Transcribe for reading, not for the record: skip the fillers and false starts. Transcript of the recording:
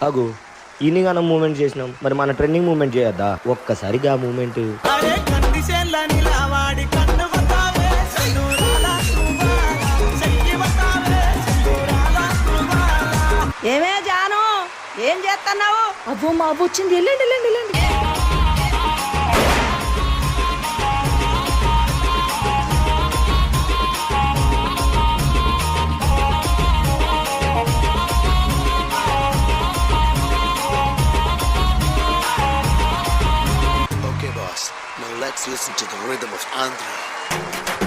ఆగు, ఈనిగానం మూమెంట్ చేసినాం, మరి మన ట్రెండింగ్ మూమెంట్ చేయొద్దా? ఒక్కసారిగా మూమెంట్ ఏమే జాను, ఏం చేస్తున్నావు? అవ్వో మా అవ్వ వచ్చింది, వెళ్ళండి వెళ్ళండి వెళ్ళండి. Okay, boss. Now let's listen to the rhythm of Andhra.